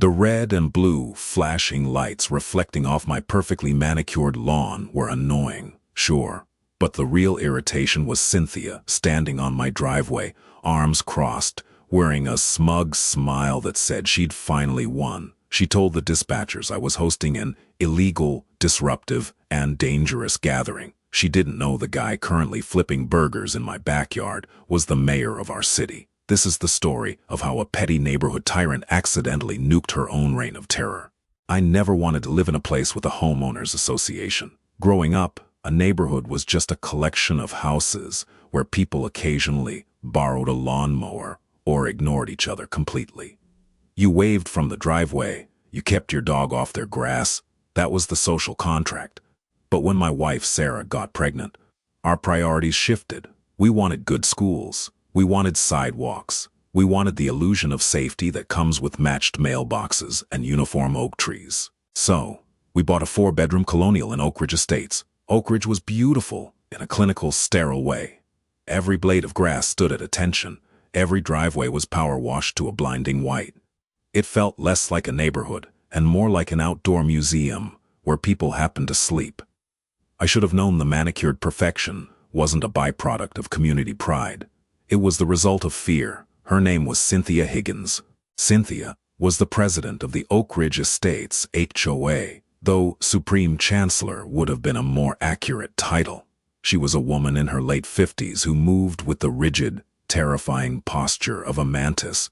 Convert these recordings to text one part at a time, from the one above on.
The red and blue flashing lights reflecting off my perfectly manicured lawn were annoying, sure, but the real irritation was Cynthia standing on my driveway, arms crossed, wearing a smug smile that said she'd finally won. She told the dispatchers I was hosting an illegal, disruptive, and dangerous gathering. She didn't know the guy currently flipping burgers in my backyard was the mayor of our city. This is the story of how a petty neighborhood tyrant accidentally nuked her own reign of terror. I never wanted to live in a place with a homeowners association. Growing up, a neighborhood was just a collection of houses where people occasionally borrowed a lawnmower or ignored each other completely. You waved from the driveway, you kept your dog off their grass. That was the social contract. But when my wife Sarah got pregnant, our priorities shifted. We wanted good schools. We wanted sidewalks. We wanted the illusion of safety that comes with matched mailboxes and uniform oak trees. So, we bought a 4-bedroom colonial in Oak Ridge Estates. Oak Ridge was beautiful in a clinical, sterile way. Every blade of grass stood at attention. Every driveway was power washed to a blinding white. It felt less like a neighborhood and more like an outdoor museum where people happened to sleep. I should have known the manicured perfection wasn't a byproduct of community pride. It was the result of fear. Her name was Cynthia Higgins. Cynthia was the president of the Oak Ridge Estates HOA, though Supreme Chancellor would have been a more accurate title. She was a woman in her late 50s who moved with the rigid, terrifying posture of a mantis.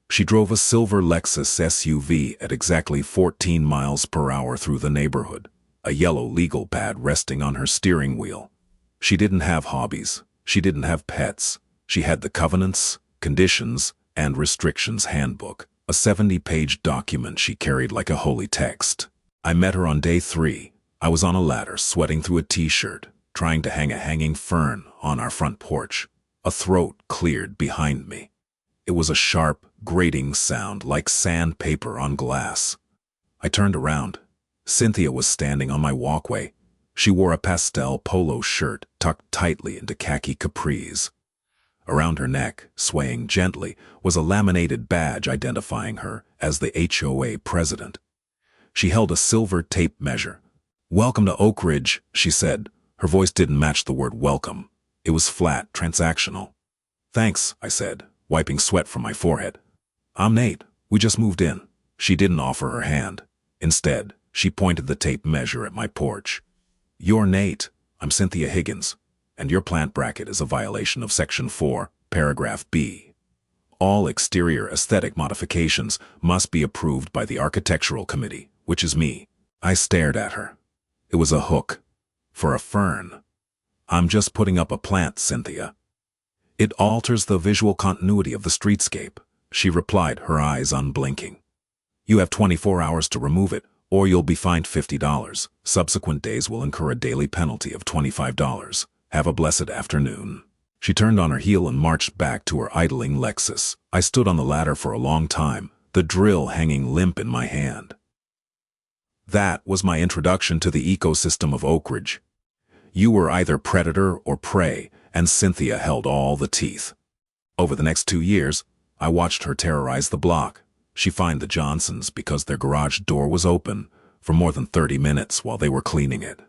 She drove a silver Lexus SUV at exactly 14 miles per hour through the neighborhood, a yellow legal pad resting on her steering wheel. She didn't have hobbies. She didn't have pets. She had the Covenants, Conditions, and Restrictions Handbook, a 70-page document she carried like a holy text. I met her on day 3. I was on a ladder, sweating through a t-shirt, trying to hang a hanging fern on our front porch. A throat cleared behind me. It was a sharp, grating sound like sandpaper on glass. I turned around. Cynthia was standing on my walkway. She wore a pastel polo shirt tucked tightly into khaki capris. Around her neck, swaying gently, was a laminated badge identifying her as the HOA president. She held a silver tape measure. "Welcome to Oak Ridge," she said. Her voice didn't match the word welcome. It was flat, transactional. "Thanks," I said, wiping sweat from my forehead. "I'm Nate. We just moved in." She didn't offer her hand. Instead, she pointed the tape measure at my porch. "You're Nate. I'm Cynthia Higgins. And your plant bracket is a violation of Section 4, Paragraph B. All exterior aesthetic modifications must be approved by the Architectural Committee, which is me." I stared at her. It was a hook. For a fern. "I'm just putting up a plant, Cynthia." "It alters the visual continuity of the streetscape," she replied, her eyes unblinking. "You have 24 hours to remove it, or you'll be fined $50. Subsequent days will incur a daily penalty of $25. Have a blessed afternoon." She turned on her heel and marched back to her idling Lexus. I stood on the ladder for a long time, the drill hanging limp in my hand. That was my introduction to the ecosystem of Oak Ridge. You were either predator or prey, and Cynthia held all the teeth. Over the next 2 years, I watched her terrorize the block. She fined the Johnsons because their garage door was open for more than 30 minutes while they were cleaning it.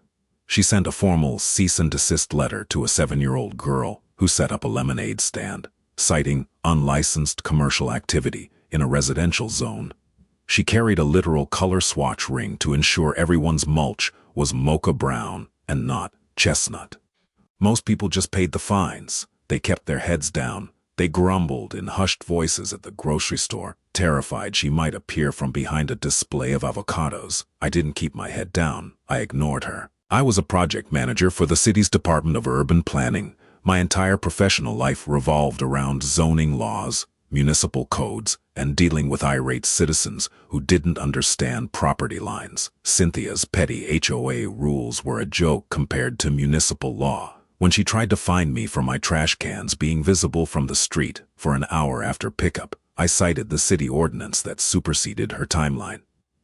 She sent a formal cease and desist letter to a 7-year-old girl who set up a lemonade stand, citing unlicensed commercial activity in a residential zone. She carried a literal color swatch ring to ensure everyone's mulch was mocha brown and not chestnut. Most people just paid the fines. They kept their heads down. They grumbled in hushed voices at the grocery store, terrified she might appear from behind a display of avocados. I didn't keep my head down. I ignored her. I was a project manager for the city's Department of Urban Planning. My entire professional life revolved around zoning laws, municipal codes, and dealing with irate citizens who didn't understand property lines. Cynthia's petty HOA rules were a joke compared to municipal law. When she tried to fine me for my trash cans being visible from the street for an hour after pickup, I cited the city ordinance that superseded her timeline.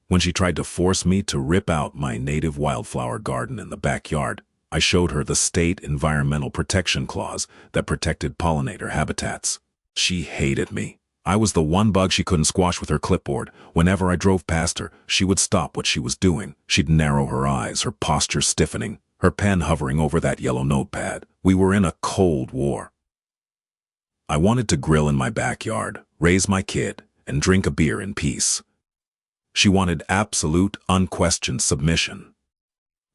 When she tried to force me to rip out my native wildflower garden in the backyard, I showed her the state Environmental Protection Clause that protected pollinator habitats. She hated me. I was the one bug she couldn't squash with her clipboard. Whenever I drove past her, she would stop what she was doing. She'd narrow her eyes, her posture stiffening, her pen hovering over that yellow notepad. We were in a cold war. I wanted to grill in my backyard, raise my kid, and drink a beer in peace. She wanted absolute, unquestioned submission.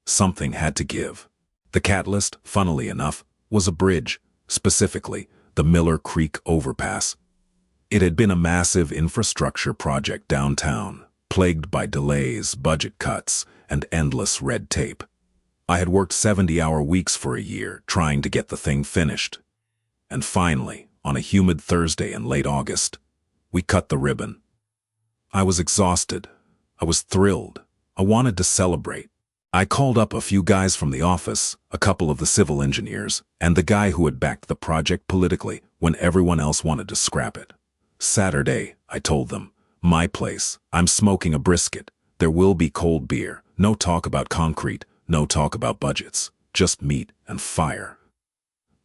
Something had to give. The catalyst, funnily enough, was a bridge, specifically the Miller Creek overpass. It had been a massive infrastructure project downtown, plagued by delays, budget cuts, and endless red tape. I had worked 70-hour weeks for a year trying to get the thing finished. And finally, on a humid Thursday in late August, we cut the ribbon. I was exhausted. I was thrilled. I wanted to celebrate. I called up a few guys from the office, a couple of the civil engineers, and the guy who had backed the project politically when everyone else wanted to scrap it. Saturday, I told them, my place, I'm smoking a brisket. There will be cold beer, no talk about concrete, no talk about budgets, just meat and fire.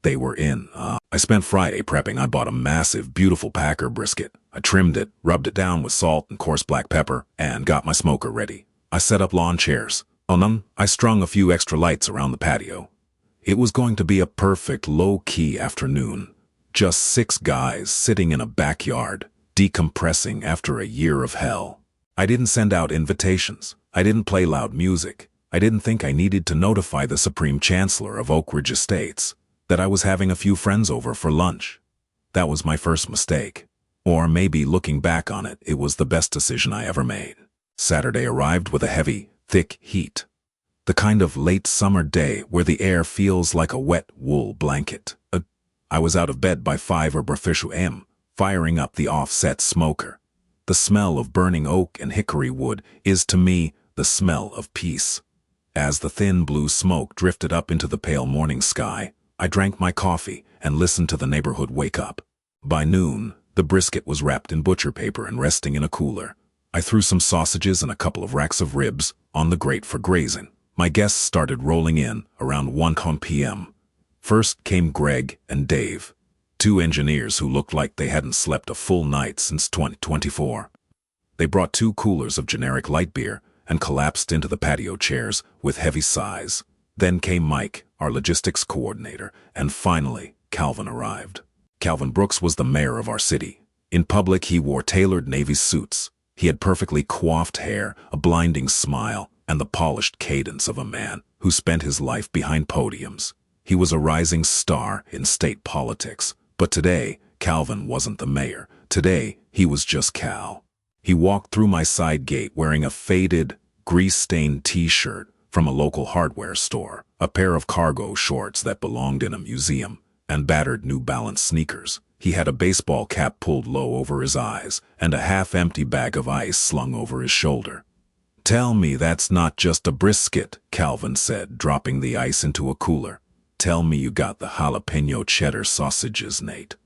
They were in. I spent Friday prepping. I bought a massive, beautiful Packer brisket. I trimmed it, rubbed it down with salt and coarse black pepper, and got my smoker ready. I set up lawn chairs. I strung a few extra lights around the patio. It was going to be a perfect low-key afternoon. Just 6 guys sitting in a backyard, decompressing after a year of hell. I didn't send out invitations. I didn't play loud music. I didn't think I needed to notify the Supreme Chancellor of Oak Ridge Estates that I was having a few friends over for lunch. That was my first mistake. Or maybe looking back on it, it was the best decision I ever made. Saturday arrived with a heavy, thick heat. The kind of late summer day where the air feels like a wet wool blanket. I was out of bed by 5 or official a.m., firing up the offset smoker. The smell of burning oak and hickory wood is, to me, the smell of peace. As the thin blue smoke drifted up into the pale morning sky, I drank my coffee and listened to the neighborhood wake up. By noon, the brisket was wrapped in butcher paper and resting in a cooler. I threw some sausages and a couple of racks of ribs on the grate for grazing. My guests started rolling in around 1 p.m. First came Greg and Dave, 2 engineers who looked like they hadn't slept a full night since 2024. They brought 2 coolers of generic light beer and collapsed into the patio chairs with heavy sighs. Then came Mike, our logistics coordinator, and finally, Calvin arrived. Calvin Brooks was the mayor of our city. In public, he wore tailored navy suits. He had perfectly coiffed hair, a blinding smile, and the polished cadence of a man who spent his life behind podiums. He was a rising star in state politics. But today, Calvin wasn't the mayor. Today, he was just Cal. He walked through my side gate wearing a faded, grease-stained t-shirt from a local hardware store, a pair of cargo shorts that belonged in a museum, and battered New Balance sneakers. He had a baseball cap pulled low over his eyes and a half-empty bag of ice slung over his shoulder. "Tell me that's not just a brisket," Calvin said, dropping the ice into a cooler. "Tell me you got the jalapeno cheddar sausages, Nate."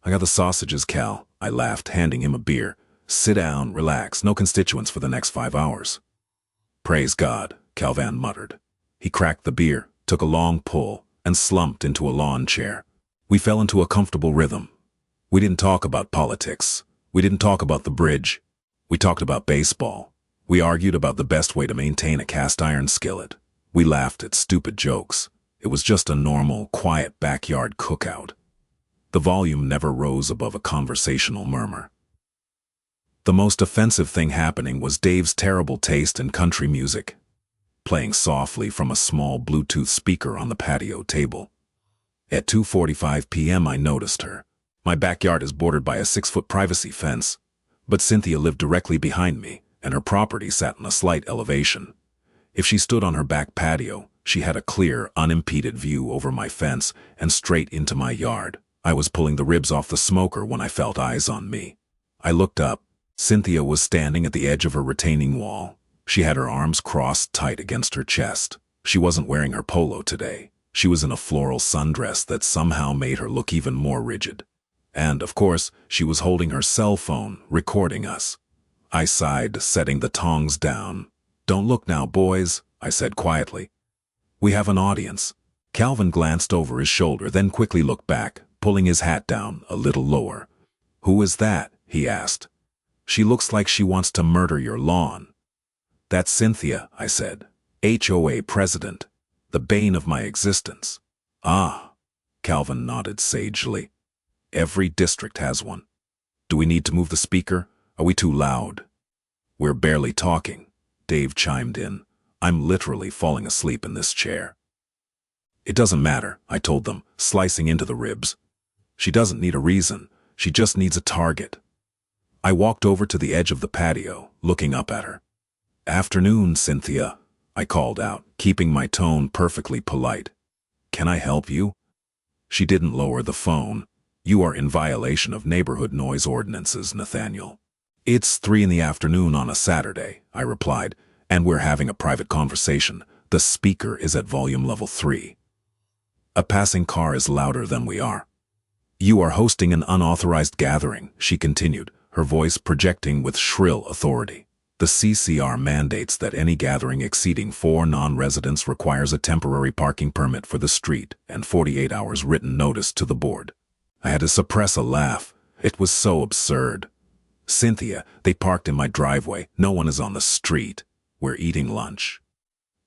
"I got the sausages, Cal," I laughed, handing him a beer. "Sit down, relax, no constituents for the next 5 hours." "Praise God," Calvin muttered. He cracked the beer, took a long pull, and slumped into a lawn chair. We fell into a comfortable rhythm. We didn't talk about politics. We didn't talk about the bridge. We talked about baseball. We argued about the best way to maintain a cast-iron skillet. We laughed at stupid jokes. It was just a normal, quiet backyard cookout. The volume never rose above a conversational murmur. The most offensive thing happening was Dave's terrible taste in country music, playing softly from a small Bluetooth speaker on the patio table. At 2:45 p.m. I noticed her. My backyard is bordered by a 6-foot privacy fence, but Cynthia lived directly behind me, and her property sat in a slight elevation. If she stood on her back patio, she had a clear, unimpeded view over my fence and straight into my yard. I was pulling the ribs off the smoker when I felt eyes on me. I looked up. Cynthia was standing at the edge of her retaining wall. She had her arms crossed tight against her chest. She wasn't wearing her polo today. She was in a floral sundress that somehow made her look even more rigid. And, of course, she was holding her cell phone, recording us. I sighed, setting the tongs down. "Don't look now, boys," I said quietly. "We have an audience." Calvin glanced over his shoulder, then quickly looked back, pulling his hat down a little lower. "Who is that?" he asked. "She looks like she wants to murder your lawn." "That's Cynthia," I said. "HOA president. The bane of my existence." "Ah," Calvin nodded sagely. "Every district has one. Do we need to move the speaker? Are we too loud?" "We're barely talking," Dave chimed in. "I'm literally falling asleep in this chair." "It doesn't matter," I told them, slicing into the ribs. "She doesn't need a reason. She just needs a target." I walked over to the edge of the patio, looking up at her. "Afternoon, Cynthia," I called out, keeping my tone perfectly polite. "Can I help you?" She didn't lower the phone. "You are in violation of neighborhood noise ordinances, Nathaniel." "It's 3 in the afternoon on a Saturday," I replied, "and we're having a private conversation. The speaker is at volume level 3. A passing car is louder than we are." "You are hosting an unauthorized gathering," she continued, her voice projecting with shrill authority. "The CCR mandates that any gathering exceeding 4 non-residents requires a temporary parking permit for the street and 48 hours written notice to the board." I had to suppress a laugh. It was so absurd. "Cynthia, they parked in my driveway. No one is on the street. We're eating lunch.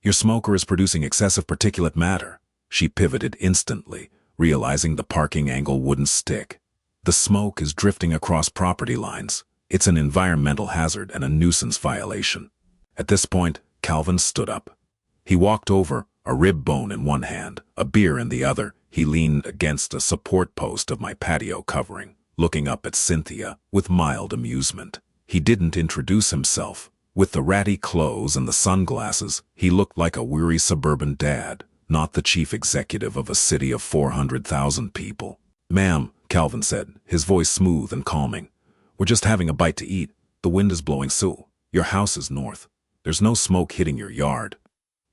Your smoker is producing excessive particulate matter." She pivoted instantly, realizing the parking angle wouldn't stick. "The smoke is drifting across property lines. It's an environmental hazard and a nuisance violation." At this point, Calvin stood up. He walked over, a rib bone in one hand, a beer in the other. He leaned against a support post of my patio covering, looking up at Cynthia with mild amusement. He didn't introduce himself. With the ratty clothes and the sunglasses, he looked like a weary suburban dad, not the chief executive of a city of 400,000 people. "Ma'am," Calvin said, his voice smooth and calming, "we're just having a bite to eat. The wind is blowing so. Your house is north. There's no smoke hitting your yard."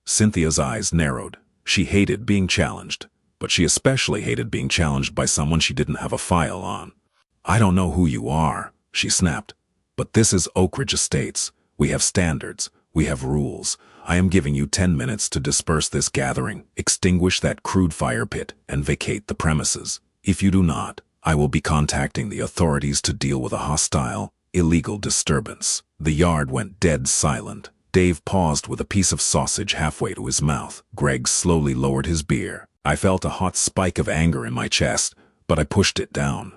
Cynthia's eyes narrowed. She hated being challenged, but she especially hated being challenged by someone she didn't have a file on. "I don't know who you are," she snapped, "but this is Oak Ridge Estates. We have standards. We have rules. I am giving you 10 minutes to disperse this gathering, extinguish that crude fire pit, and vacate the premises. If you do not, I will be contacting the authorities to deal with a hostile, illegal disturbance." The yard went dead silent. Dave paused with a piece of sausage halfway to his mouth. Greg slowly lowered his beer. I felt a hot spike of anger in my chest, but I pushed it down.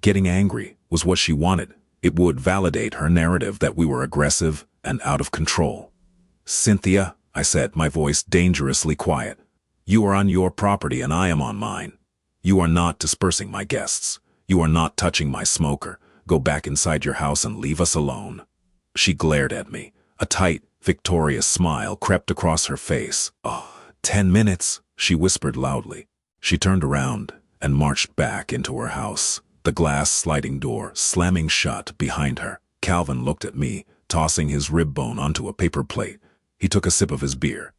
Getting angry was what she wanted. It would validate her narrative that we were aggressive and out of control. "Cynthia," I said, my voice dangerously quiet, "you are on your property and I am on mine. You are not dispersing my guests. You are not touching my smoker. Go back inside your house and leave us alone." She glared at me. A tight, victorious smile crept across her face. "Oh, 10 minutes," she whispered loudly. She turned around and marched back into her house, the glass sliding door slamming shut behind her. Calvin looked at me, tossing his rib bone onto a paper plate. He took a sip of his beer.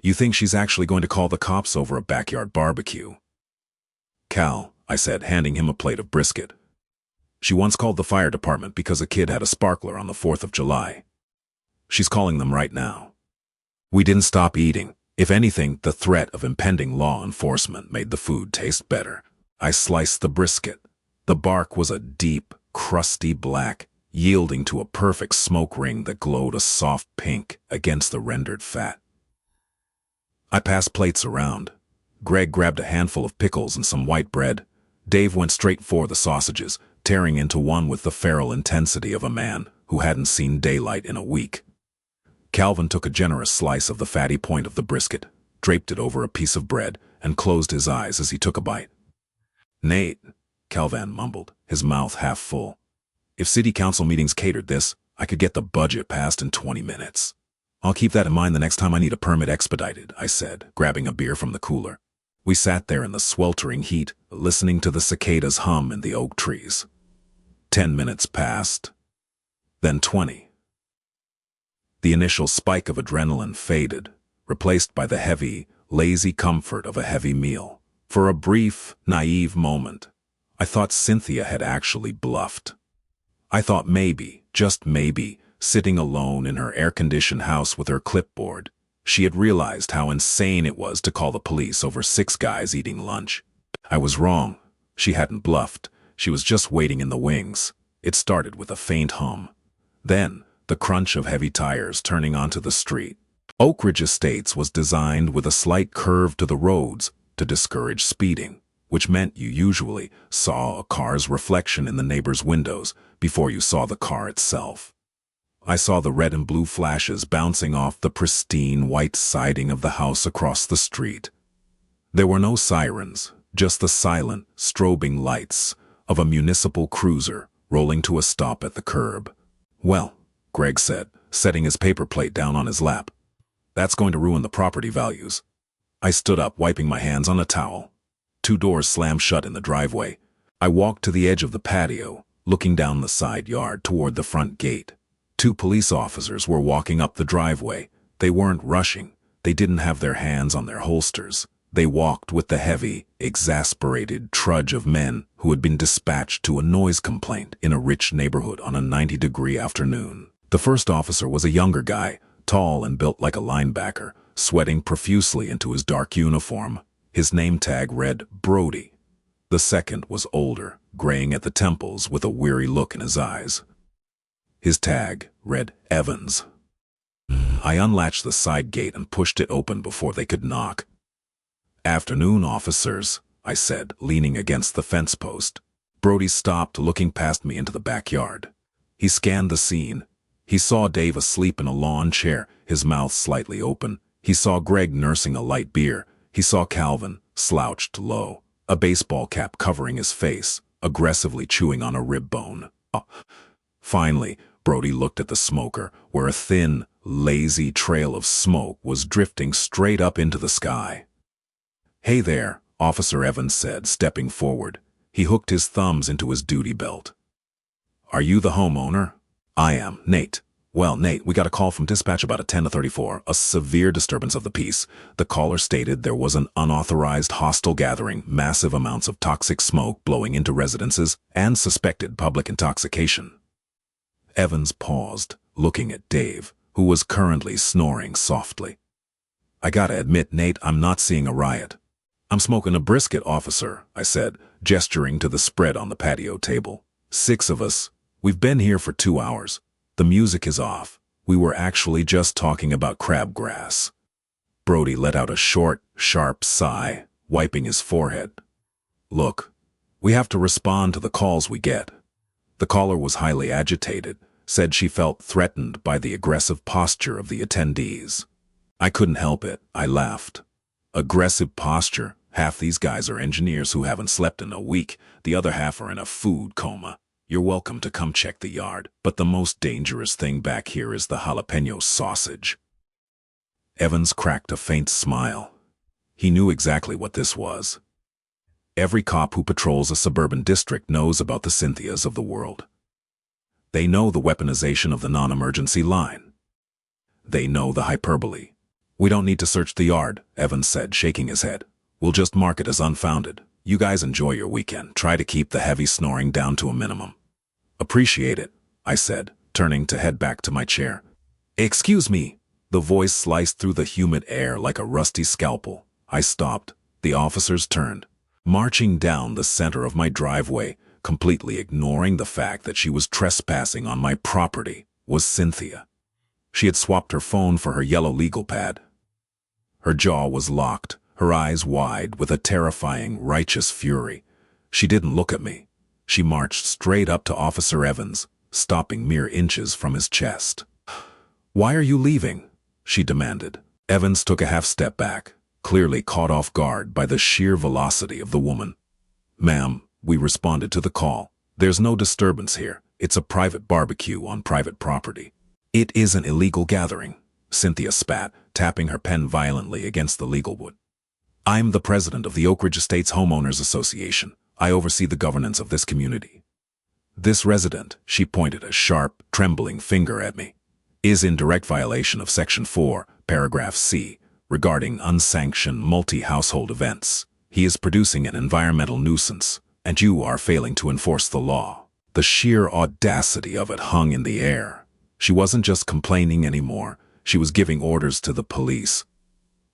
"You think she's actually going to call the cops over a backyard barbecue?" "Cal," I said, handing him a plate of brisket. "She once called the fire department because a kid had a sparkler on the 4th of July. She's calling them right now." We didn't stop eating. If anything, the threat of impending law enforcement made the food taste better. I sliced the brisket. The bark was a deep, crusty black, yielding to a perfect smoke ring that glowed a soft pink against the rendered fat. I passed plates around. Greg grabbed a handful of pickles and some white bread. Dave went straight for the sausages, tearing into one with the feral intensity of a man who hadn't seen daylight in a week. Calvin took a generous slice of the fatty point of the brisket, draped it over a piece of bread, and closed his eyes as he took a bite. "Nate," Calvin mumbled, his mouth half full. "If city council meetings catered this, I could get the budget passed in 20 minutes. "I'll keep that in mind the next time I need a permit expedited," I said, grabbing a beer from the cooler. We sat there in the sweltering heat, listening to the cicadas hum in the oak trees. 10 minutes passed. Then 20. The initial spike of adrenaline faded, replaced by the heavy, lazy comfort of a heavy meal. For a brief, naive moment, I thought Cynthia had actually bluffed. I thought maybe, just maybe, sitting alone in her air-conditioned house with her clipboard, she had realized how insane it was to call the police over 6 guys eating lunch. I was wrong. She hadn't bluffed. She was just waiting in the wings. It started with a faint hum. Then, the crunch of heavy tires turning onto the street. Oak Ridge Estates was designed with a slight curve to the roads to discourage speeding, which meant you usually saw a car's reflection in the neighbor's windows before you saw the car itself. I saw the red and blue flashes bouncing off the pristine white siding of the house across the street. There were no sirens, just the silent, strobing lights of a municipal cruiser rolling to a stop at the curb. "Well," Greg said, setting his paper plate down on his lap, "that's going to ruin the property values." I stood up, wiping my hands on a towel. 2 doors slammed shut in the driveway. I walked to the edge of the patio, looking down the side yard toward the front gate. 2 police officers were walking up the driveway. They weren't rushing. They didn't have their hands on their holsters. They walked with the heavy, exasperated trudge of men who had been dispatched to a noise complaint in a rich neighborhood on a 90-degree afternoon. The first officer was a younger guy, tall and built like a linebacker, sweating profusely into his dark uniform. His name tag read Brody. The second was older, graying at the temples with a weary look in his eyes. His tag read Evans. I unlatched the side gate and pushed it open before they could knock. "Afternoon, officers," I said, leaning against the fence post. Brody stopped, looking past me into the backyard. He scanned the scene. He saw Dave asleep in a lawn chair, his mouth slightly open. He saw Greg nursing a light beer. He saw Calvin, slouched low, a baseball cap covering his face, aggressively chewing on a rib bone. Finally, Brody looked at the smoker, where a thin, lazy trail of smoke was drifting straight up into the sky. "Hey there," Officer Evans said, stepping forward. He hooked his thumbs into his duty belt. "Are you the homeowner?" "I am, Nate." "Well, Nate, we got a call from dispatch about a 10:34, a severe disturbance of the peace. The caller stated there was an unauthorized hostile gathering, massive amounts of toxic smoke blowing into residences, and suspected public intoxication." Evans paused, looking at Dave, who was currently snoring softly. "I gotta admit, Nate, I'm not seeing a riot." "I'm smoking a brisket, officer," I said, gesturing to the spread on the patio table. "6 of us. We've been here for 2 hours. The music is off. We were actually just talking about crabgrass." Brody let out a short, sharp sigh, wiping his forehead. "Look, we have to respond to the calls we get." The caller was highly agitated, said she felt threatened by the aggressive posture of the attendees. I couldn't help it. I laughed. "Aggressive posture? Half these guys are engineers who haven't slept in a week. The other half are in a food coma. You're welcome to come check the yard, but the most dangerous thing back here is the jalapeno sausage." Evans cracked a faint smile. He knew exactly what this was. Every cop who patrols a suburban district knows about the Cynthias of the world. They know the weaponization of the non-emergency line. They know the hyperbole. "We don't need to search the yard," Evans said, shaking his head. "We'll just mark it as unfounded. You guys enjoy your weekend. Try to keep the heavy snoring down to a minimum." "Appreciate it," I said, turning to head back to my chair. "Excuse me." The voice sliced through the humid air like a rusty scalpel. I stopped. The officers turned, marching down the center of my driveway, completely ignoring the fact that she was trespassing on my property, was Cynthia. She had swapped her phone for her yellow legal pad. Her jaw was locked, her eyes wide with a terrifying, righteous fury. She didn't look at me. She marched straight up to Officer Evans, stopping mere inches from his chest. "Why are you leaving?" she demanded. Evans took a half step back, clearly caught off guard by the sheer velocity of the woman. "Ma'am," we responded to the call. "There's no disturbance here. It's a private barbecue on private property." "It is an illegal gathering," Cynthia spat, tapping her pen violently against the legal wood. "I'm the president of the Oak Ridge Estates Homeowners Association. I oversee the governance of this community. This resident," she pointed a sharp, trembling finger at me, "is in direct violation of Section 4, Paragraph C, regarding unsanctioned multi-household events. He is producing an environmental nuisance, and you are failing to enforce the law." The sheer audacity of it hung in the air. She wasn't just complaining anymore. She was giving orders to the police.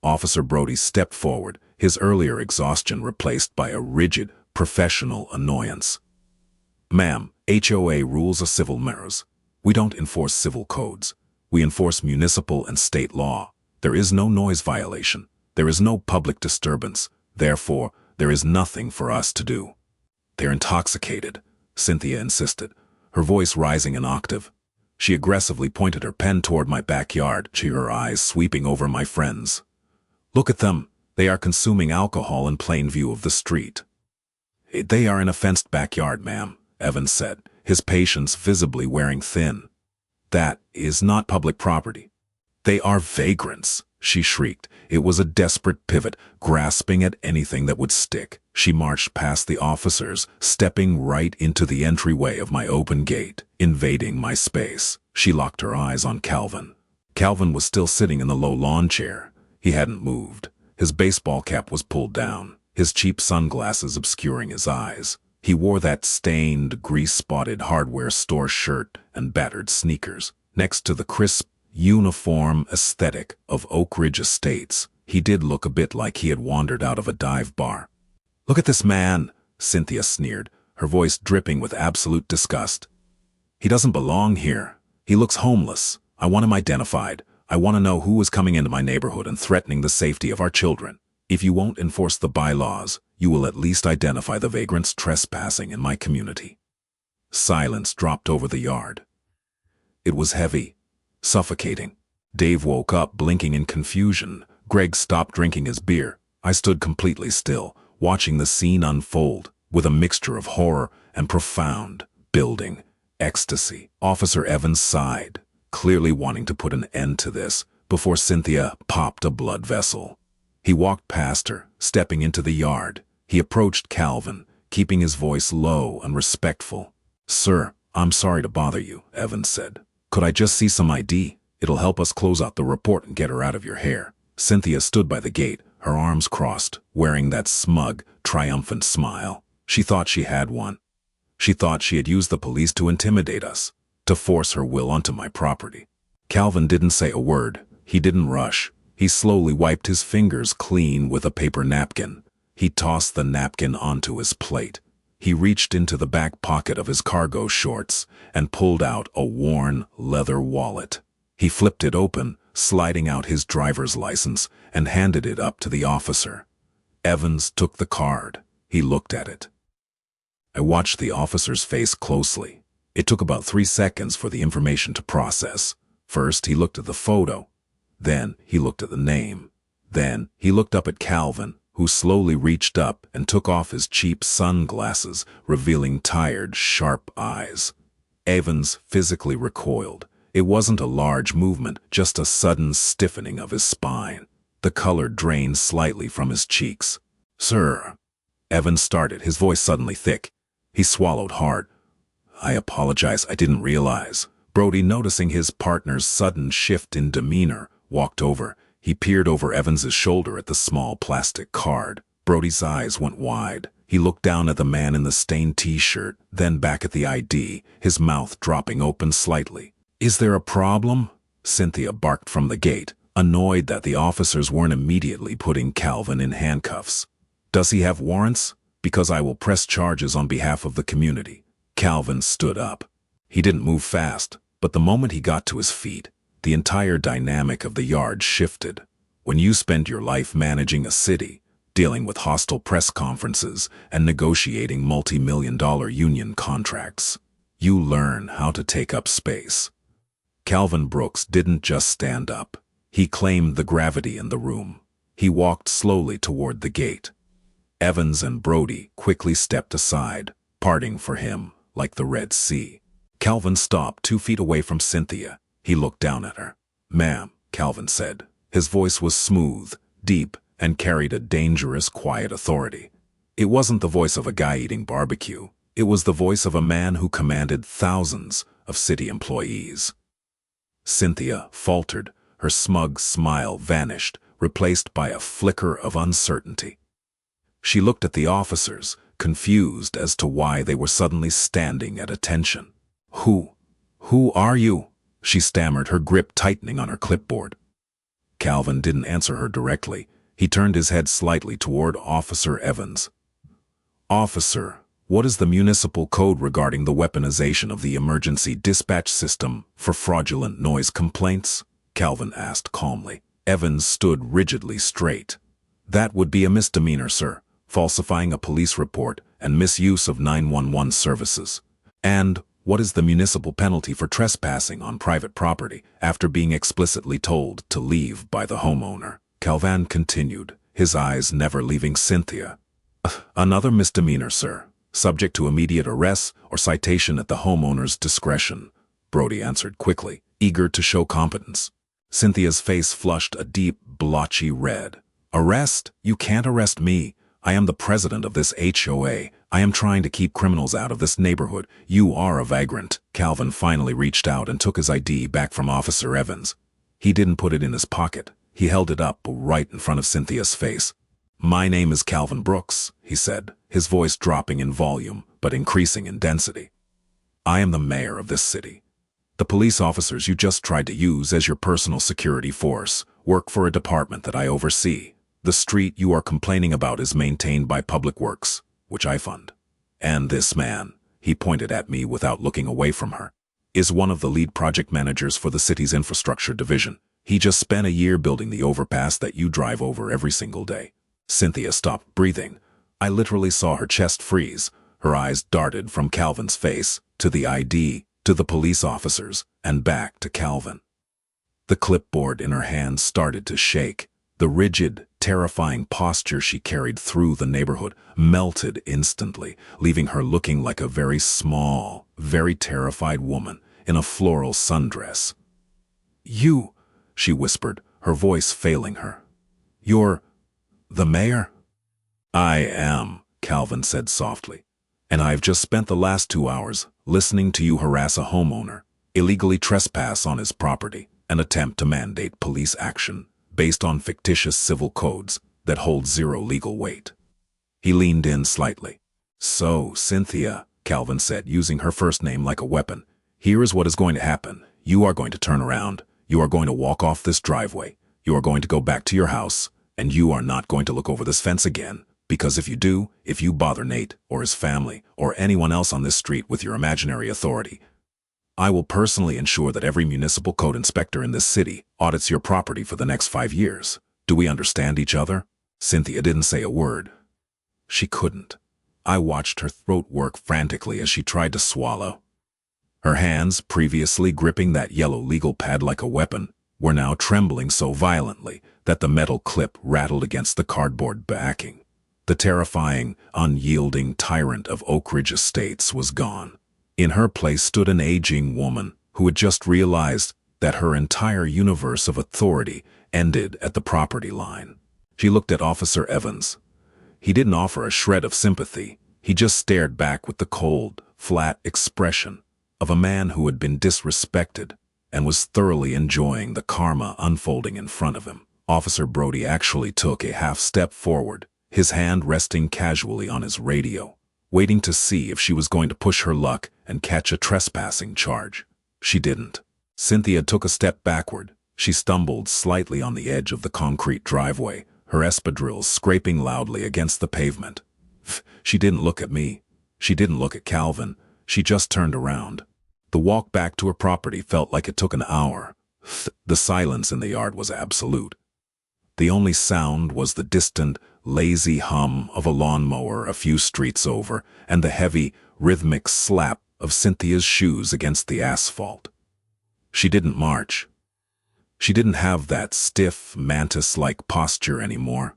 Officer Brody stepped forward, his earlier exhaustion replaced by a rigid, professional annoyance. Ma'am, HOA rules are civil matters. We don't enforce civil codes. We enforce municipal and state law. There is no noise violation. There is no public disturbance. Therefore, there is nothing for us to do. They're intoxicated, Cynthia insisted, her voice rising an octave. She aggressively pointed her pen toward my backyard, her eyes sweeping over my friends. Look at them. They are consuming alcohol in plain view of the street. They are in a fenced backyard, ma'am, Evans said, his patience visibly wearing thin. That is not public property. They are vagrants, she shrieked. It was a desperate pivot, grasping at anything that would stick. She marched past the officers, stepping right into the entryway of my open gate, invading my space. She locked her eyes on Calvin. Calvin was still sitting in the low lawn chair. He hadn't moved. His baseball cap was pulled down, his cheap sunglasses obscuring his eyes. He wore that stained, grease-spotted hardware store shirt and battered sneakers. Next to the crisp, uniform aesthetic of Oak Ridge Estates, he did look a bit like he had wandered out of a dive bar. "Look at this man," Cynthia sneered, her voice dripping with absolute disgust. "He doesn't belong here. He looks homeless. I want him identified. I want to know who is coming into my neighborhood and threatening the safety of our children. If you won't enforce the bylaws, you will at least identify the vagrants trespassing in my community." Silence dropped over the yard. It was heavy, suffocating. Dave woke up, blinking in confusion. Greg stopped drinking his beer. I stood completely still, watching the scene unfold, with a mixture of horror and profound, building ecstasy. Officer Evans sighed, clearly wanting to put an end to this, before Cynthia popped a blood vessel. He walked past her, stepping into the yard. He approached Calvin, keeping his voice low and respectful. "Sir, I'm sorry to bother you," Evans said. "Could I just see some ID? It'll help us close out the report and get her out of your hair." Cynthia stood by the gate, her arms crossed, wearing that smug, triumphant smile. She thought she had one. She thought she had used the police to intimidate us, to force her will onto my property. Calvin didn't say a word. He didn't rush. He slowly wiped his fingers clean with a paper napkin. He tossed the napkin onto his plate. He reached into the back pocket of his cargo shorts and pulled out a worn leather wallet. He flipped it open, sliding out his driver's license, and handed it up to the officer. Evans took the card. He looked at it. I watched the officer's face closely. It took about 3 seconds for the information to process. First, he looked at the photo. Then, he looked at the name. Then, he looked up at Calvin, who slowly reached up and took off his cheap sunglasses, revealing tired, sharp eyes. Evans physically recoiled. It wasn't a large movement, just a sudden stiffening of his spine. The color drained slightly from his cheeks. "Sir," Evans started, his voice suddenly thick. He swallowed hard. "I apologize, I didn't realize." Brody, noticing his partner's sudden shift in demeanor, walked over. He peered over Evans's shoulder at the small plastic card. Brody's eyes went wide. He looked down at the man in the stained t-shirt, then back at the ID, his mouth dropping open slightly. "Is there a problem?" Cynthia barked from the gate, annoyed that the officers weren't immediately putting Calvin in handcuffs. "Does he have warrants? Because I will press charges on behalf of the community." Calvin stood up. He didn't move fast, but the moment he got to his feet, the entire dynamic of the yard shifted. When you spend your life managing a city, dealing with hostile press conferences and negotiating multi-million-dollar union contracts, you learn how to take up space. Calvin Brooks didn't just stand up. He claimed the gravity in the room. He walked slowly toward the gate. Evans and Brody quickly stepped aside, parting for him like the Red Sea. Calvin stopped 2 feet away from Cynthia. He looked down at her. "Ma'am," Calvin said. His voice was smooth, deep, and carried a dangerous, quiet authority. It wasn't the voice of a guy eating barbecue. It was the voice of a man who commanded thousands of city employees. Cynthia faltered. Her smug smile vanished, replaced by a flicker of uncertainty. She looked at the officers, confused as to why they were suddenly standing at attention. Who are you?" she stammered, her grip tightening on her clipboard. Calvin didn't answer her directly. He turned his head slightly toward Officer Evans. "Officer, What is the municipal code regarding the weaponization of the emergency dispatch system for fraudulent noise complaints? Calvin asked calmly. Evans stood rigidly straight. That would be a misdemeanor, sir, falsifying a police report and misuse of 911 services. And what is the municipal penalty for trespassing on private property after being explicitly told to leave by the homeowner? Calvin continued, his eyes never leaving Cynthia. Another misdemeanor, sir, subject to immediate arrest or citation at the homeowner's discretion, Brody answered quickly, eager to show competence. Cynthia's face flushed a deep, blotchy red. Arrest? You can't arrest me. I am the president of this HOA. I am trying to keep criminals out of this neighborhood. You are a vagrant. Calvin finally reached out and took his ID back from Officer Evans. He didn't put it in his pocket. He held it up right in front of Cynthia's face. My name is Calvin Brooks, he said, his voice dropping in volume but increasing in density. I am the mayor of this city. The police officers you just tried to use as your personal security force work for a department that I oversee. The street you are complaining about is maintained by Public Works, which I fund. And this man, he pointed at me without looking away from her, is one of the lead project managers for the city's infrastructure division. He just spent a year building the overpass that you drive over every single day. Cynthia stopped breathing. I literally saw her chest freeze. Her eyes darted from Calvin's face to the ID, to the police officers, and back to Calvin. The clipboard in her hand started to shake. The rigid, terrifying posture she carried through the neighborhood melted instantly, leaving her looking like a very small, very terrified woman in a floral sundress. You, she whispered, her voice failing her. You're the mayor? I am, Calvin said softly. And I've just spent the last 2 hours listening to you harass a homeowner, illegally trespass on his property, and attempt to mandate police action based on fictitious civil codes that hold zero legal weight. He leaned in slightly. So, Cynthia, Calvin said, using her first name like a weapon, here is what is going to happen. You are going to turn around. You are going to walk off this driveway. You are going to go back to your house, and you are not going to look over this fence again. Because if you do, if you bother Nate or his family or anyone else on this street with your imaginary authority, I will personally ensure that every municipal code inspector in this city audits your property for the next 5 years. Do we understand each other? Cynthia didn't say a word. She couldn't. I watched her throat work frantically as she tried to swallow. Her hands, previously gripping that yellow legal pad like a weapon, were now trembling so violently that the metal clip rattled against the cardboard backing. The terrifying, unyielding tyrant of Oak Ridge Estates was gone. In her place stood an aging woman who had just realized that her entire universe of authority ended at the property line. She looked at Officer Evans. He didn't offer a shred of sympathy. He just stared back with the cold, flat expression of a man who had been disrespected and was thoroughly enjoying the karma unfolding in front of him. Officer Brody actually took a half step forward, his hand resting casually on his radio, waiting to see if she was going to push her luck and catch a trespassing charge. She didn't. Cynthia took a step backward. She stumbled slightly on the edge of the concrete driveway, her espadrilles scraping loudly against the pavement. She didn't look at me. She didn't look at Calvin. She just turned around. The walk back to her property felt like it took an hour. The silence in the yard was absolute. The only sound was the distant, lazy hum of a lawnmower a few streets over and the heavy, rhythmic slap of Cynthia's shoes against the asphalt. She didn't march. She didn't have that stiff, mantis-like posture anymore.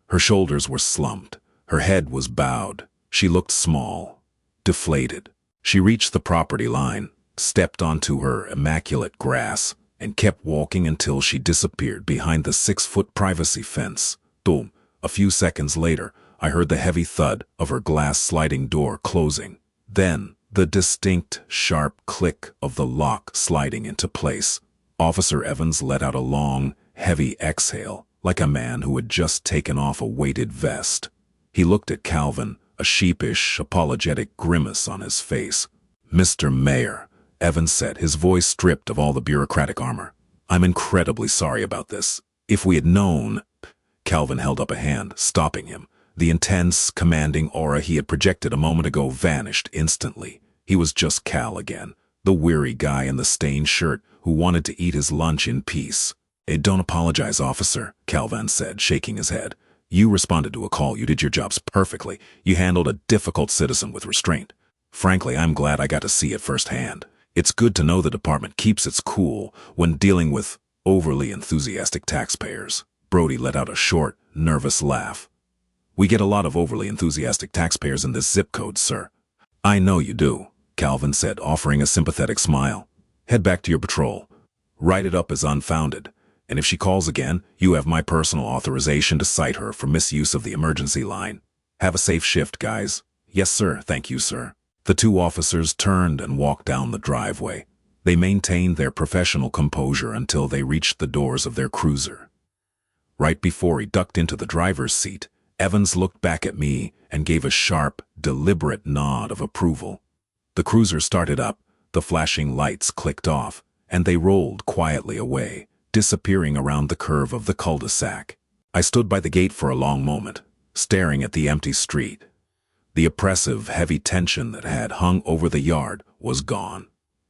Her shoulders were slumped. Her head was bowed. She looked small, deflated. She reached the property line, stepped onto her immaculate grass, and kept walking until she disappeared behind the 6-foot privacy fence. Boom. A few seconds later, I heard the heavy thud of her glass sliding door closing. Then, the distinct, sharp click of the lock sliding into place. Officer Evans let out a long, heavy exhale, like a man who had just taken off a weighted vest. He looked at Calvin, a sheepish, apologetic grimace on his face. Mr. Mayor, Evans said, his voice stripped of all the bureaucratic armor. I'm incredibly sorry about this. If we had known... Calvin held up a hand, stopping him. The intense, commanding aura he had projected a moment ago vanished instantly. He was just Cal again, the weary guy in the stained shirt who wanted to eat his lunch in peace. Don't apologize, officer, Calvin said, shaking his head. You responded to a call. You did your jobs perfectly. You handled a difficult citizen with restraint. Frankly, I'm glad I got to see it firsthand. It's good to know the department keeps its cool when dealing with overly enthusiastic taxpayers. Brody let out a short, nervous laugh. We get a lot of overly enthusiastic taxpayers in this zip code, sir. I know you do, Calvin said, offering a sympathetic smile. Head back to your patrol. Write it up as unfounded. And if she calls again, you have my personal authorization to cite her for misuse of the emergency line. Have a safe shift, guys. Yes, sir. Thank you, sir. The two officers turned and walked down the driveway. They maintained their professional composure until they reached the doors of their cruiser. Right before he ducked into the driver's seat, Evans looked back at me and gave a sharp, deliberate nod of approval. The cruiser started up, the flashing lights clicked off, and they rolled quietly away, disappearing around the curve of the cul-de-sac. I stood by the gate for a long moment, staring at the empty street. The oppressive, heavy tension that had hung over the yard was gone.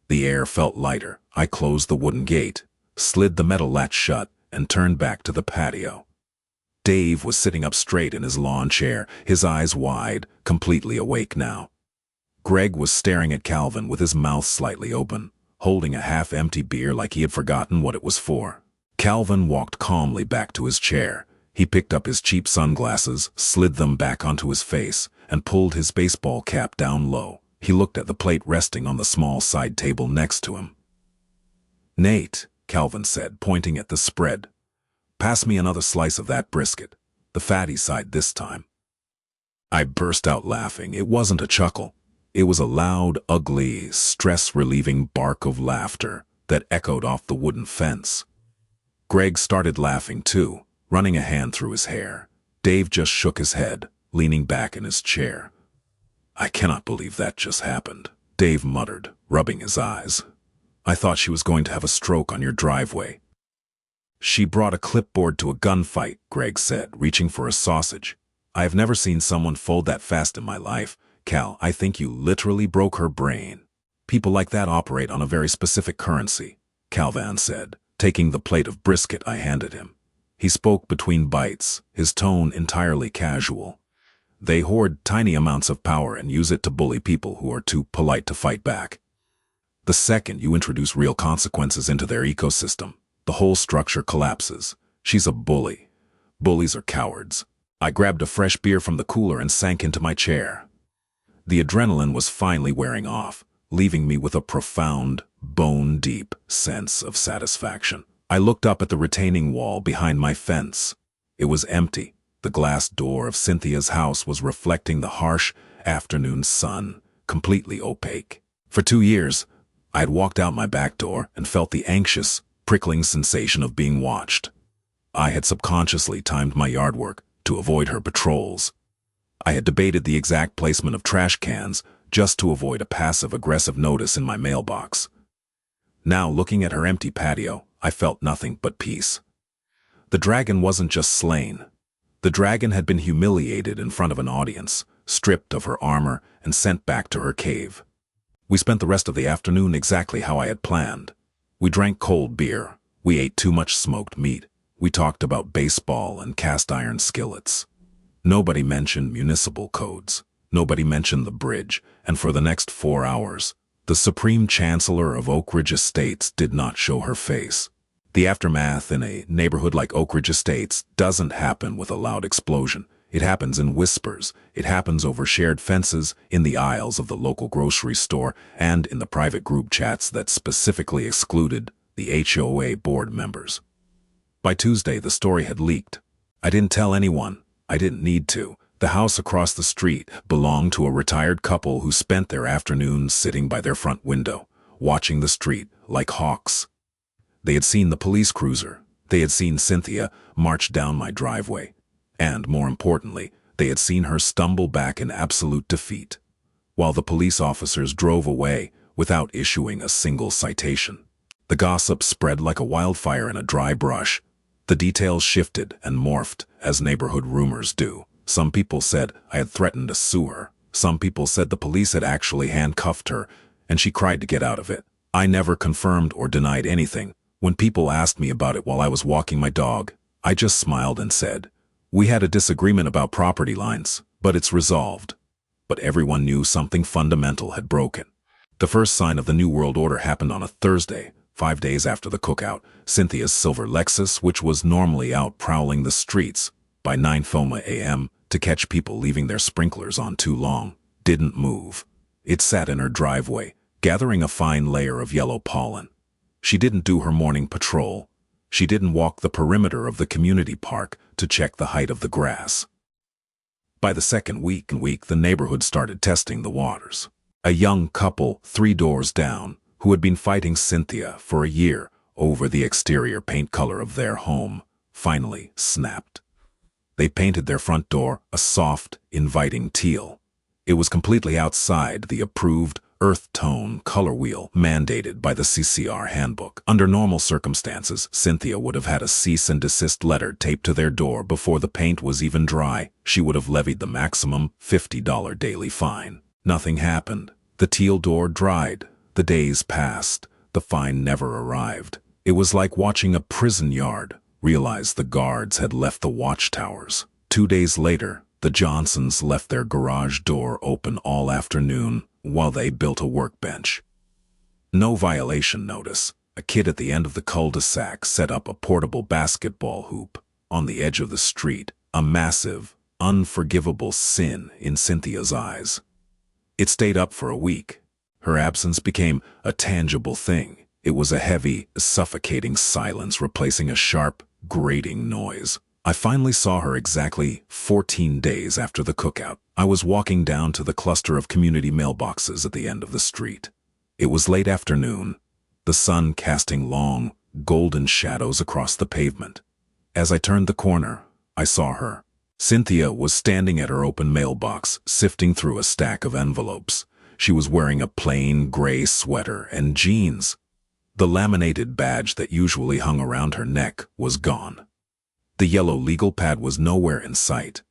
The air felt lighter. I closed the wooden gate, slid the metal latch shut, and turned back to the patio. Dave was sitting up straight in his lawn chair, his eyes wide, completely awake now. Greg was staring at Calvin with his mouth slightly open, holding a half-empty beer like he had forgotten what it was for. Calvin walked calmly back to his chair. He picked up his cheap sunglasses, slid them back onto his face, and pulled his baseball cap down low. He looked at the plate resting on the small side table next to him. "Nate," Calvin said, pointing at the spread. "Pass me another slice of that brisket, the fatty side this time." I burst out laughing. It wasn't a chuckle. It was a loud, ugly, stress-relieving bark of laughter that echoed off the wooden fence. Greg started laughing too, running a hand through his hair. Dave just shook his head, leaning back in his chair. "I cannot believe that just happened," Dave muttered, rubbing his eyes. "I thought she was going to have a stroke on your driveway." "She brought a clipboard to a gunfight," Greg said, reaching for a sausage. "I have never seen someone fold that fast in my life. Cal, I think you literally broke her brain." "People like that operate on a very specific currency," Calvin said, taking the plate of brisket I handed him. He spoke between bites, his tone entirely casual. "They hoard tiny amounts of power and use it to bully people who are too polite to fight back. The second you introduce real consequences into their ecosystem, the whole structure collapses. She's a bully. Bullies are cowards." I grabbed a fresh beer from the cooler and sank into my chair. The adrenaline was finally wearing off, leaving me with a profound, bone-deep sense of satisfaction. I looked up at the retaining wall behind my fence. It was empty. The glass door of Cynthia's house was reflecting the harsh afternoon sun, completely opaque. For 2 years, I had walked out my back door and felt the anxious, prickling sensation of being watched. I had subconsciously timed my yard work to avoid her patrols. I had debated the exact placement of trash cans just to avoid a passive-aggressive notice in my mailbox. Now, looking at her empty patio, I felt nothing but peace. The dragon wasn't just slain. The dragon had been humiliated in front of an audience, stripped of her armor, and sent back to her cave. We spent the rest of the afternoon exactly how I had planned. We drank cold beer. We ate too much smoked meat. We talked about baseball and cast-iron skillets. Nobody mentioned municipal codes. Nobody mentioned the bridge, and for the next 4 hours, the Supreme Chancellor of Oak Ridge Estates did not show her face. The aftermath in a neighborhood like Oak Ridge Estates doesn't happen with a loud explosion. It happens in whispers. It happens over shared fences, in the aisles of the local grocery store, and in the private group chats that specifically excluded the HOA board members. By Tuesday, the story had leaked. I didn't tell anyone. I didn't need to. The house across the street belonged to a retired couple who spent their afternoons sitting by their front window, watching the street like hawks. They had seen the police cruiser. They had seen Cynthia march down my driveway. And, more importantly, they had seen her stumble back in absolute defeat, while the police officers drove away without issuing a single citation. The gossip spread like a wildfire in a dry brush. The details shifted and morphed as neighborhood rumors do. Some people said I had threatened to sue her. Some people said the police had actually handcuffed her, and she cried to get out of it. I never confirmed or denied anything. When people asked me about it while I was walking my dog, I just smiled and said, "We had a disagreement about property lines, but it's resolved." But everyone knew something fundamental had broken. The first sign of the New World Order happened on a Thursday, 5 days after the cookout. Cynthia's silver Lexus, which was normally out prowling the streets by 9:00 a.m. to catch people leaving their sprinklers on too long, didn't move. It sat in her driveway, gathering a fine layer of yellow pollen. She didn't do her morning patrol. She didn't walk the perimeter of the community park to check the height of the grass. By the second week, the neighborhood started testing the waters. A young couple 3 doors down, who had been fighting Cynthia for a year over the exterior paint color of their home, finally snapped. They painted their front door a soft, inviting teal. It was completely outside the approved earth tone color wheel mandated by the CCR handbook. Under normal circumstances, Cynthia would have had a cease and desist letter taped to their door before the paint was even dry. She would have levied the maximum $50 daily fine. Nothing happened. The teal door dried. The days passed. The fine never arrived. It was like watching a prison yard realize the guards had left the watchtowers. 2 days later, the Johnsons left their garage door open all afternoon while they built a workbench. No violation notice. A kid at the end of the cul-de-sac set up a portable basketball hoop on the edge of the street, a massive, unforgivable sin in Cynthia's eyes. It stayed up for a week. Her absence became a tangible thing. It was a heavy, suffocating silence replacing a sharp, grating noise. I finally saw her exactly 14 days after the cookout. I was walking down to the cluster of community mailboxes at the end of the street. It was late afternoon, the sun casting long, golden shadows across the pavement. As I turned the corner, I saw her. Cynthia was standing at her open mailbox, sifting through a stack of envelopes. She was wearing a plain gray sweater and jeans. The laminated badge that usually hung around her neck was gone. The yellow legal pad was nowhere in sight.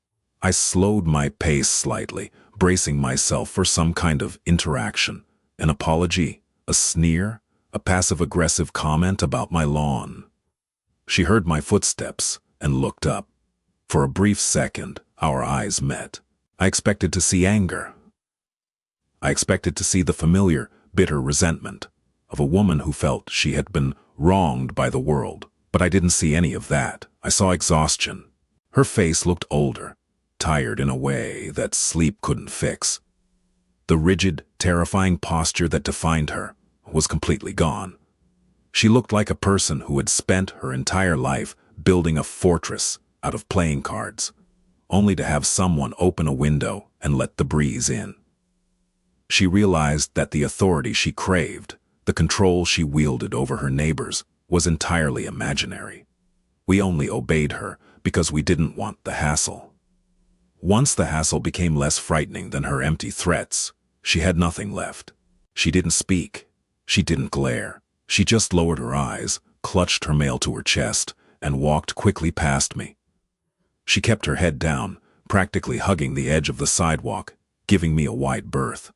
I slowed my pace slightly, bracing myself for some kind of interaction. An apology, a sneer, a passive-aggressive comment about my lawn. She heard my footsteps and looked up. For a brief second, our eyes met. I expected to see anger. I expected to see the familiar, bitter resentment of a woman who felt she had been wronged by the world. But I didn't see any of that. I saw exhaustion. Her face looked older, tired in a way that sleep couldn't fix. The rigid, terrifying posture that defined her was completely gone. She looked like a person who had spent her entire life building a fortress out of playing cards, only to have someone open a window and let the breeze in. She realized that the authority she craved, the control she wielded over her neighbors, was entirely imaginary. We only obeyed her because we didn't want the hassle. Once the hassle became less frightening than her empty threats, she had nothing left. She didn't speak. She didn't glare. She just lowered her eyes, clutched her mail to her chest, and walked quickly past me. She kept her head down, practically hugging the edge of the sidewalk, giving me a wide berth.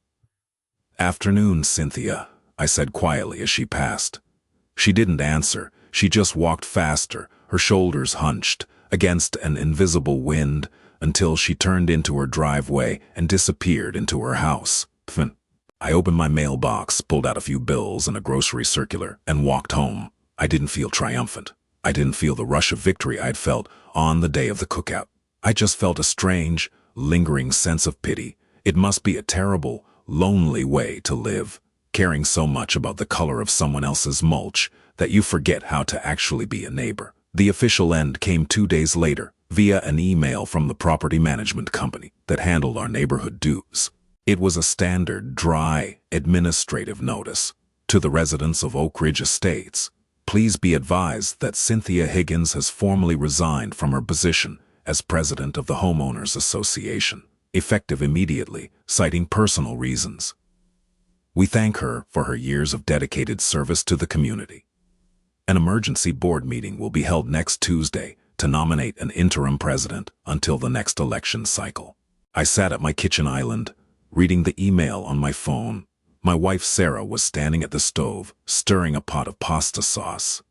"Afternoon, Cynthia," I said quietly as she passed. She didn't answer. She just walked faster, her shoulders hunched against an invisible wind, until she turned into her driveway and disappeared into her house. I opened my mailbox, pulled out a few bills and a grocery circular, and walked home. I didn't feel triumphant. I didn't feel the rush of victory I'd felt on the day of the cookout. I just felt a strange, lingering sense of pity. It must be a terrible, lonely way to live, caring so much about the color of someone else's mulch that you forget how to actually be a neighbor. The official end came 2 days later, via an email from the property management company that handled our neighborhood dues. It was a standard, dry, administrative notice. To the residents of Oak Ridge Estates, please be advised that Cynthia Higgins has formally resigned from her position as president of the Homeowners Association, effective immediately, citing personal reasons. We thank her for her years of dedicated service to the community. An emergency board meeting will be held next Tuesday, to nominate an interim president until the next election cycle. I sat at my kitchen island, reading the email on my phone. My wife Sarah was standing at the stove, stirring a pot of pasta sauce.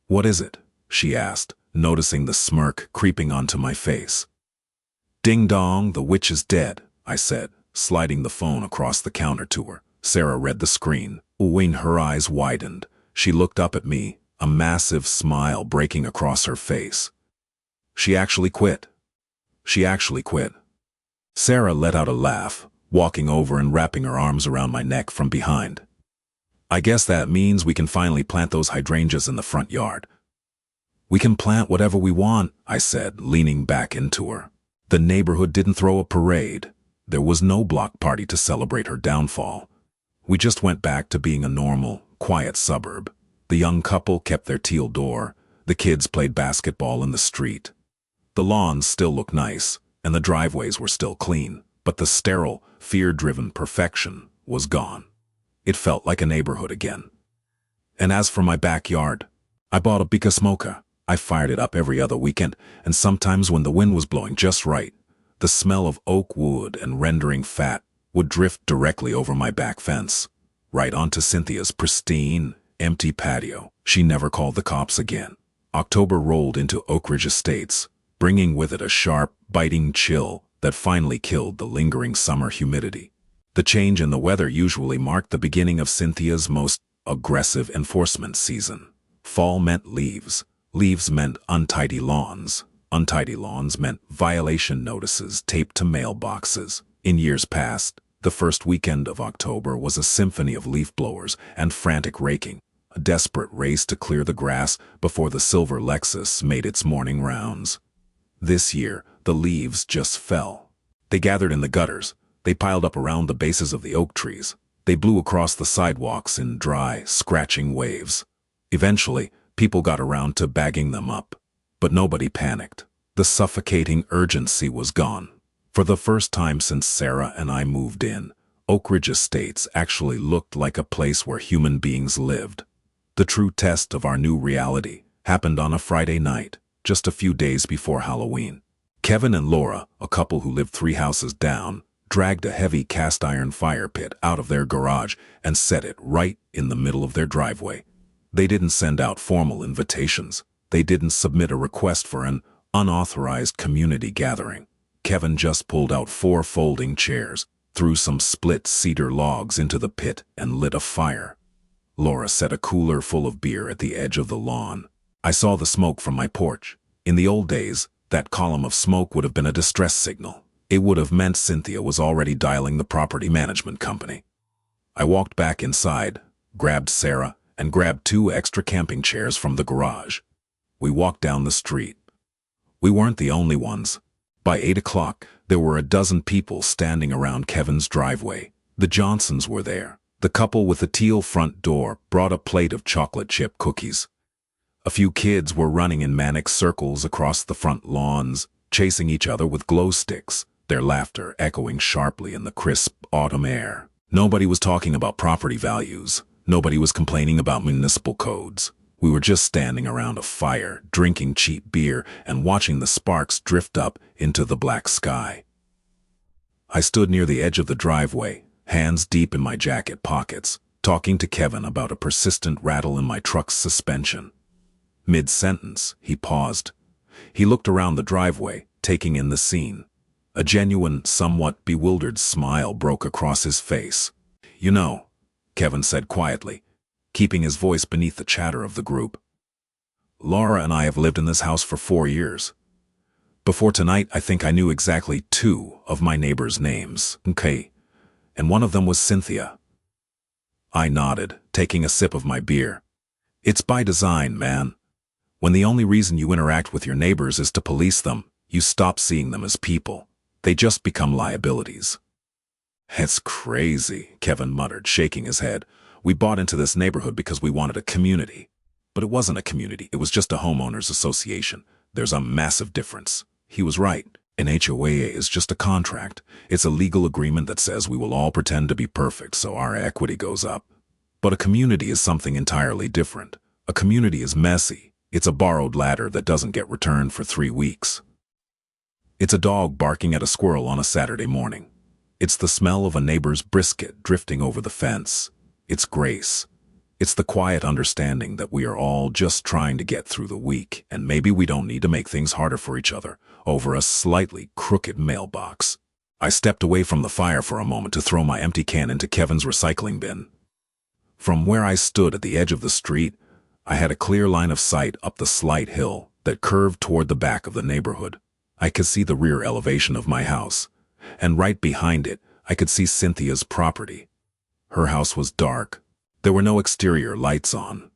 "What is it?" she asked, noticing the smirk creeping onto my face. "Ding dong, the witch is dead," I said, sliding the phone across the counter to her. Sarah read the screen. When her eyes widened, she looked up at me, a massive smile breaking across her face. She actually quit. She actually quit. Sarah let out a laugh, walking over and wrapping her arms around my neck from behind. "I guess that means we can finally plant those hydrangeas in the front yard." "We can plant whatever we want," I said, leaning back into her. The neighborhood didn't throw a parade. There was no block party to celebrate her downfall. We just went back to being a normal, quiet suburb. The young couple kept their teal door. The kids played basketball in the street. The lawns still looked nice, and the driveways were still clean, but the sterile, fear-driven perfection was gone. It felt like a neighborhood again. And as for my backyard, I bought a Bika smoker. I fired it up every other weekend, and sometimes when the wind was blowing just right, the smell of oak wood and rendering fat would drift directly over my back fence, right onto Cynthia's pristine, empty patio. She never called the cops again. October rolled into Oak Ridge Estates, bringing with it a sharp, biting chill that finally killed the lingering summer humidity. The change in the weather usually marked the beginning of Cynthia's most aggressive enforcement season. Fall meant leaves. Leaves meant untidy lawns. Untidy lawns meant violation notices taped to mailboxes. In years past, the first weekend of October was a symphony of leaf blowers and frantic raking, a desperate race to clear the grass before the silver Lexus made its morning rounds. This year, the leaves just fell. They gathered in the gutters. They piled up around the bases of the oak trees. They blew across the sidewalks in dry, scratching waves. Eventually, people got around to bagging them up. But nobody panicked. The suffocating urgency was gone. For the first time since Sarah and I moved in, Oak Ridge Estates actually looked like a place where human beings lived. The true test of our new reality happened on a Friday night, just a few days before Halloween. Kevin and Laura, a couple who lived 3 houses down, dragged a heavy cast-iron fire pit out of their garage and set it right in the middle of their driveway. They didn't send out formal invitations. They didn't submit a request for an unauthorized community gathering. Kevin just pulled out 4 folding chairs, threw some split cedar logs into the pit, and lit a fire. Laura set a cooler full of beer at the edge of the lawn. I saw the smoke from my porch. In the old days, that column of smoke would have been a distress signal. It would have meant Cynthia was already dialing the property management company. I walked back inside, grabbed Sarah, and grabbed 2 extra camping chairs from the garage. We walked down the street. We weren't the only ones. By 8 o'clock, there were a dozen people standing around Kevin's driveway. The Johnsons were there. The couple with the teal front door brought a plate of chocolate chip cookies. A few kids were running in manic circles across the front lawns, chasing each other with glow sticks, their laughter echoing sharply in the crisp autumn air. Nobody was talking about property values. Nobody was complaining about municipal codes. We were just standing around a fire, drinking cheap beer, and watching the sparks drift up into the black sky. I stood near the edge of the driveway, hands deep in my jacket pockets, talking to Kevin about a persistent rattle in my truck's suspension. Mid-sentence, he paused. He looked around the driveway, taking in the scene. A genuine, somewhat bewildered smile broke across his face. "You know," Kevin said quietly, keeping his voice beneath the chatter of the group, "Laura and I have lived in this house for 4 years. Before tonight, I think I knew exactly 2 of my neighbors' names, okay? And one of them was Cynthia." I nodded, taking a sip of my beer. "It's by design, man. When the only reason you interact with your neighbors is to police them, you stop seeing them as people. They just become liabilities." "It's crazy," Kevin muttered, shaking his head. "We bought into this neighborhood because we wanted a community. But it wasn't a community, it was just a homeowners association. There's a massive difference." He was right. An HOA is just a contract. It's a legal agreement that says we will all pretend to be perfect so our equity goes up. But a community is something entirely different. A community is messy. It's a borrowed ladder that doesn't get returned for 3 weeks. It's a dog barking at a squirrel on a Saturday morning. It's the smell of a neighbor's brisket drifting over the fence. It's grace. It's the quiet understanding that we are all just trying to get through the week, and maybe we don't need to make things harder for each other over a slightly crooked mailbox. I stepped away from the fire for a moment to throw my empty can into Kevin's recycling bin. From where I stood at the edge of the street, I had a clear line of sight up the slight hill that curved toward the back of the neighborhood. I could see the rear elevation of my house, and right behind it, I could see Cynthia's property. Her house was dark. There were no exterior lights on.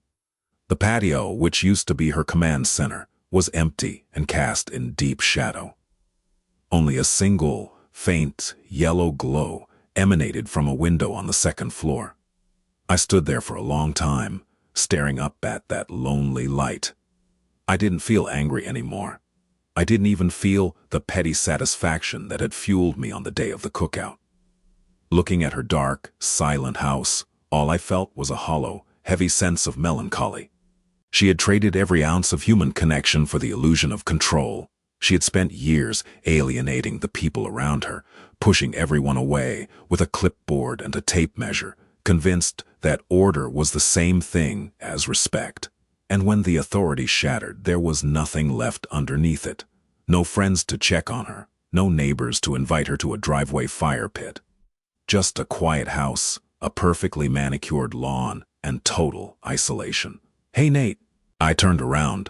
The patio, which used to be her command center, was empty and cast in deep shadow. Only a single, faint, yellow glow emanated from a window on the second floor. I stood there for a long time, staring up at that lonely light. I didn't feel angry anymore. I didn't even feel the petty satisfaction that had fueled me on the day of the cookout. Looking at her dark, silent house, all I felt was a hollow, heavy sense of melancholy. She had traded every ounce of human connection for the illusion of control. She had spent years alienating the people around her, pushing everyone away with a clipboard and a tape measure, convinced that order was the same thing as respect. And when the authority shattered, there was nothing left underneath it. No friends to check on her, no neighbors to invite her to a driveway fire pit. Just a quiet house, a perfectly manicured lawn, and total isolation. "Hey, Nate." I turned around.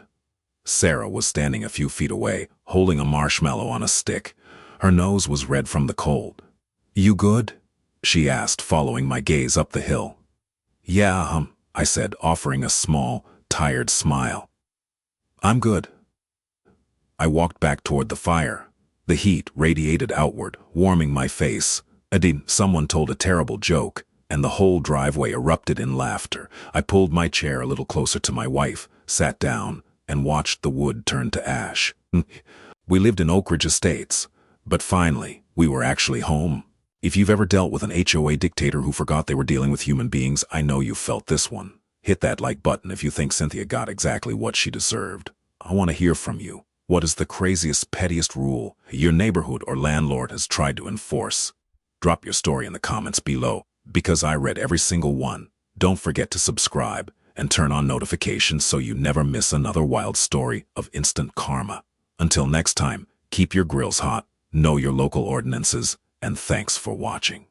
Sarah was standing a few feet away, holding a marshmallow on a stick. Her nose was red from the cold. "You good?" she asked, following my gaze up the hill. "Yeah, I said, offering a small, tired smile. "I'm good." I walked back toward the fire. The heat radiated outward, warming my face. Someone told a terrible joke, and the whole driveway erupted in laughter. I pulled my chair a little closer to my wife, sat down, and watched the wood turn to ash. We lived in Oak Ridge Estates, but finally, we were actually home. If you've ever dealt with an HOA dictator who forgot they were dealing with human beings, I know you felt this one. Hit that like button if you think Cynthia got exactly what she deserved. I want to hear from you. What is the craziest, pettiest rule your neighborhood or landlord has tried to enforce? Drop your story in the comments below, because I read every single one. Don't forget to subscribe and turn on notifications so you never miss another wild story of instant karma. Until next time, keep your grills hot, know your local ordinances, and thanks for watching.